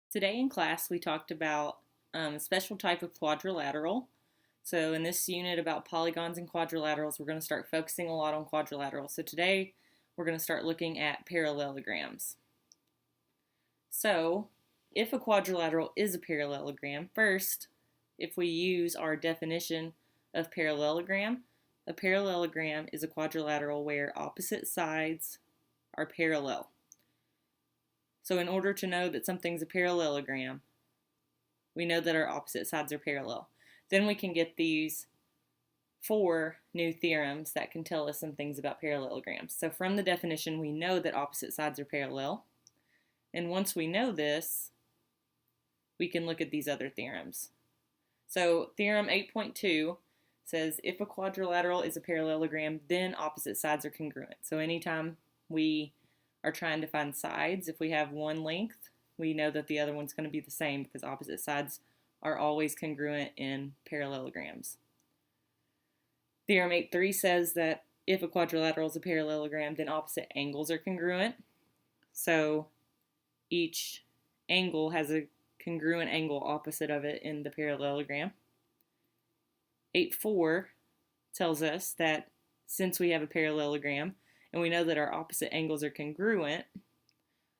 Today in class we talked about a special type of quadrilateral. So in this unit about polygons and quadrilaterals, we're going to start focusing a lot on quadrilaterals. So today we're going to start looking at parallelograms. So if a quadrilateral is a parallelogram, first, if we use our definition of parallelogram, a parallelogram is a quadrilateral where opposite sides are parallel. So in order to know that something's a parallelogram, we know that our opposite sides are parallel. Then we can get these 4 new theorems that can tell us some things about parallelograms. So from the definition, we know that opposite sides are parallel. And once we know this, we can look at these other theorems. So theorem 8.2 says if a quadrilateral is a parallelogram, then opposite sides are congruent. So anytime we are trying to find sides, if we have one length, we know that the other one's going to be the same because opposite sides are always congruent in parallelograms. Theorem 8.3 says that if a quadrilateral is a parallelogram, then opposite angles are congruent. So each angle has a congruent angle opposite of it in the parallelogram. 8.4 tells us that since we have a parallelogram and we know that our opposite angles are congruent,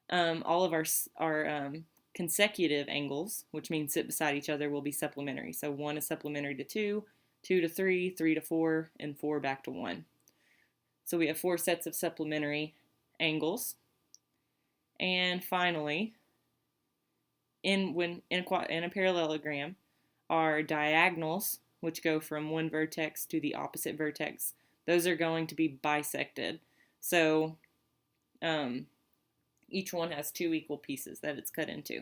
all of our consecutive angles, which means sit beside each other, will be supplementary. So 1 is supplementary to 2, 2 to 3, 3 to 4, and 4 back to 1. So we have 4 sets of supplementary angles. And finally, in a parallelogram, our diagonals, which go from one vertex to the opposite vertex, those are going to be bisected. So each one has 2 equal pieces that it's cut into.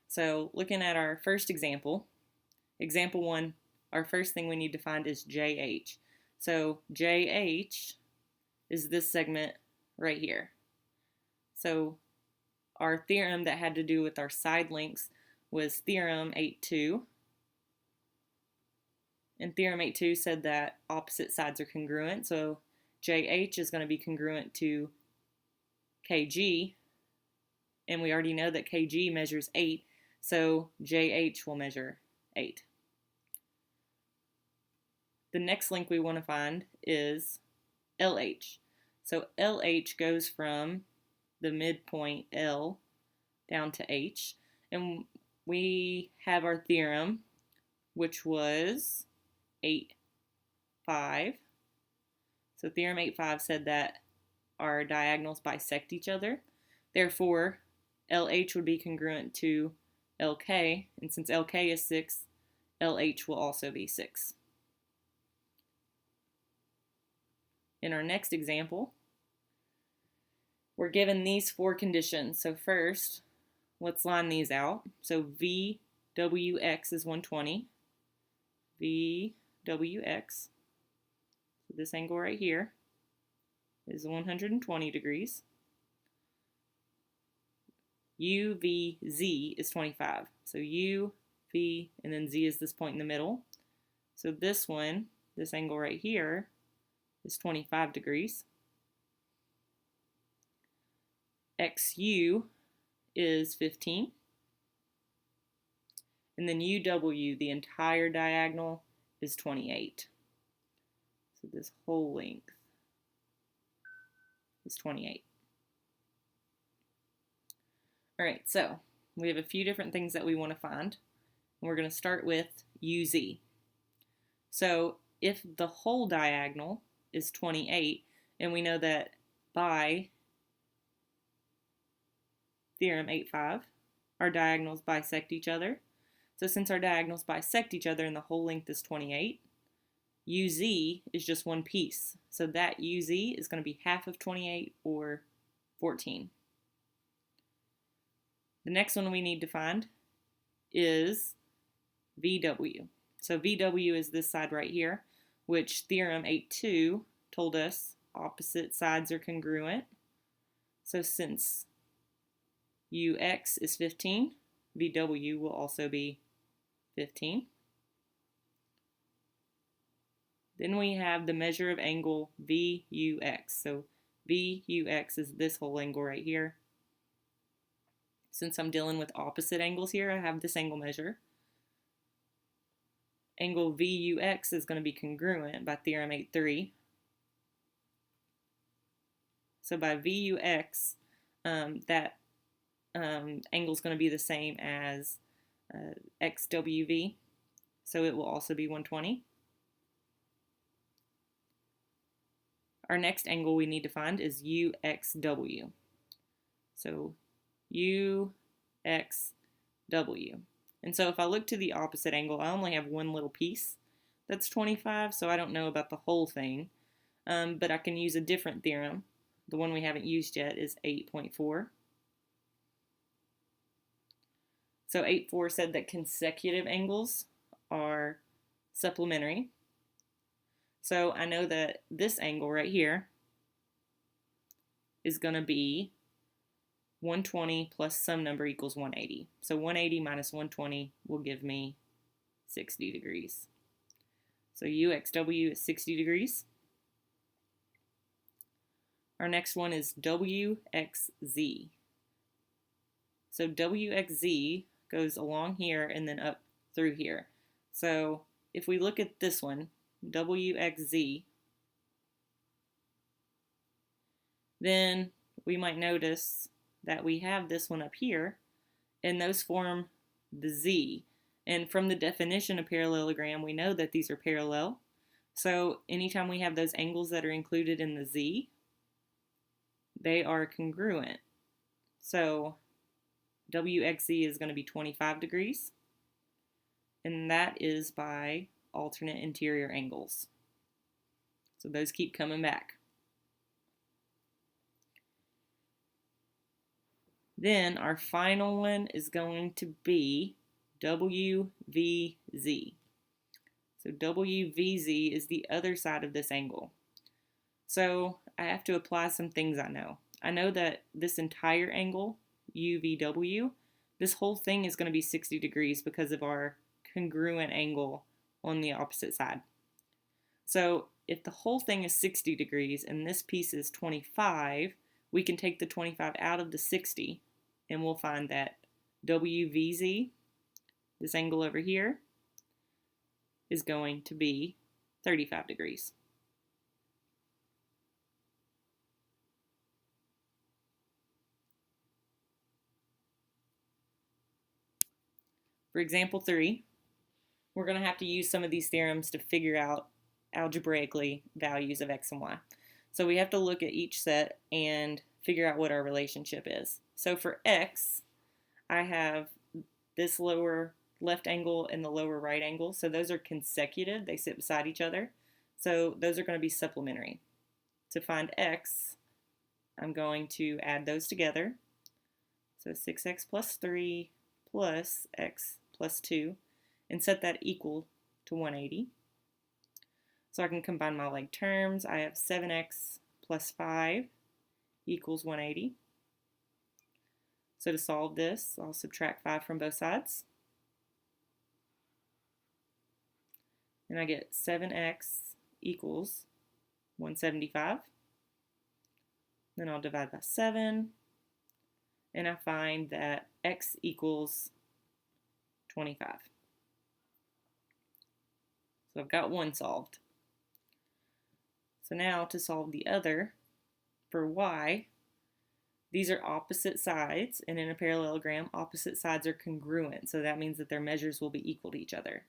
So looking at our first example, example 1, our first thing we need to find is JH. So JH is this segment right here. So our theorem that had to do with our side lengths was theorem 8.2. And theorem 8.2 said that opposite sides are congruent. So JH is going to be congruent to KG. And we already know that KG measures 8. So JH will measure 8. The next link we want to find is LH. So LH goes from the midpoint L down to H. And we have our theorem, which was 8.5. So theorem 8.5 said that our diagonals bisect each other. Therefore, LH would be congruent to LK, and since LK is 6, LH will also be 6. In our next example, we're given these 4 conditions. So first, let's line these out. So VWX is 120. VWX, so this angle right here, is 120 degrees. UVZ is 25. So U, V, and then Z is this point in the middle. So this one, this angle right here, is 25 degrees. XU is 15. And then UW, the entire diagonal, is 28. So this whole length is 28. All right, so we have a few different things that we want to find. And we're going to start with UZ. So if the whole diagonal is 28, and we know that by theorem 8.5, our diagonals bisect each other. So since our diagonals bisect each other and the whole length is 28, UZ is just one piece. So that UZ is going to be half of 28, or 14. The next one we need to find is VW. So VW is this side right here, which theorem 8.2 told us opposite sides are congruent. So since UX is 15, VW will also be 15. Then we have the measure of angle VUX. So VUX is this whole angle right here. Since I'm dealing with opposite angles here, I have this angle measure. Angle VUX is going to be congruent by theorem 8.3. So by VUX, that angle is going to be the same as XWV, so it will also be 120. Our next angle we need to find is UXW. So UXW. And so if I look to the opposite angle, I only have one little piece that's 25, so I don't know about the whole thing. But I can use a different theorem. The one we haven't used yet is 8.4. So 8.4 said that consecutive angles are supplementary. So I know that this angle right here is going to be 120 plus some number equals 180. So 180 minus 120 will give me 60 degrees. So UXW is 60 degrees. Our next one is WXZ. So WXZ goes along here and then up through here. So if we look at this one, WXZ, then we might notice that we have this one up here, and those form the Z. And from the definition of parallelogram, we know that these are parallel. So anytime we have those angles that are included in the Z, they are congruent. So WXZ is going to be 25 degrees, and that is by alternate interior angles. So those keep coming back. Then our final one is going to be WVZ. So WVZ is the other side of this angle. So I have to apply some things I know. I know that this entire angle, UVW, this whole thing is going to be 60 degrees because of our congruent angle on the opposite side. So if the whole thing is 60 degrees and this piece is 25, we can take the 25 out of the 60 and we'll find that WVZ, this angle over here, is going to be 35 degrees. For example 3, we're going to have to use some of these theorems to figure out algebraically values of x and y. So we have to look at each set and figure out what our relationship is. So for x, I have this lower left angle and the lower right angle. So those are consecutive. They sit beside each other. So those are going to be supplementary. To find x, I'm going to add those together. So 6x plus 3 plus x plus 2, and set that equal to 180. So I can combine my like terms. I have 7x plus 5 equals 180. So to solve this, I'll subtract 5 from both sides. And I get 7x equals 175. Then I'll divide by 7. And I find that x equals 25. So I've got one solved. So now to solve the other, for y, these are opposite sides, and in a parallelogram, opposite sides are congruent, so that means that their measures will be equal to each other.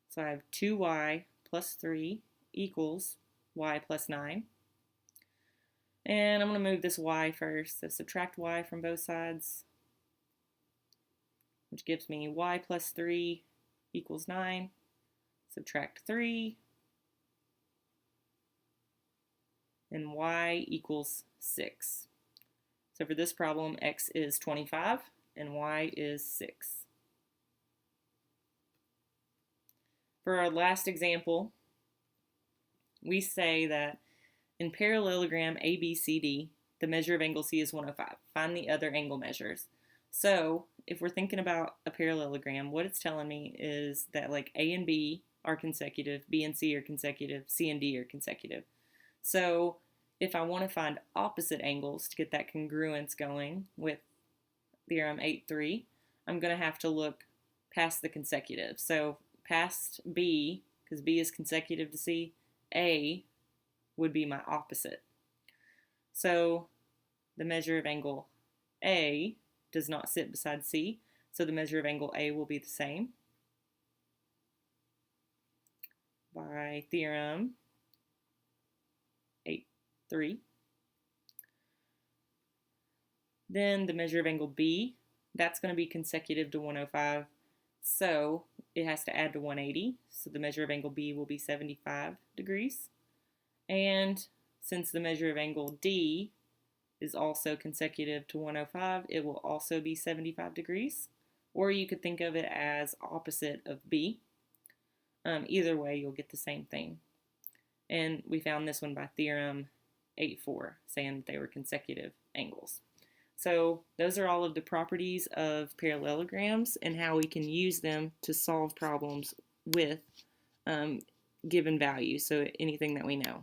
So I have 2y plus 3 equals y plus 9. And I'm going to move this y first, so subtract y from both sides, which gives me y plus 3 equals 9. Subtract 3, and y equals 6. So for this problem, x is 25 and y is 6. For our last example, we say that in parallelogram ABCD, the measure of angle C is 105. Find the other angle measures. So if we're thinking about a parallelogram, what it's telling me is that like A and B are consecutive, B and C are consecutive, C and D are consecutive. So if I want to find opposite angles to get that congruence going with theorem 8.3, I'm going to have to look past the consecutive. So past B, because B is consecutive to C, A would be my opposite. So the measure of angle A does not sit beside C, so the measure of angle A will be the same. By theorem 8.3. Then the measure of angle B, that's going to be consecutive to 105, so it has to add to 180, so the measure of angle B will be 75 degrees. And since the measure of angle D is also consecutive to 105, it will also be 75 degrees. Or you could think of it as opposite of B. Either way, you'll get the same thing. And we found this one by theorem 8.4, saying that they were consecutive angles. So those are all of the properties of parallelograms and how we can use them to solve problems with given values, so anything that we know.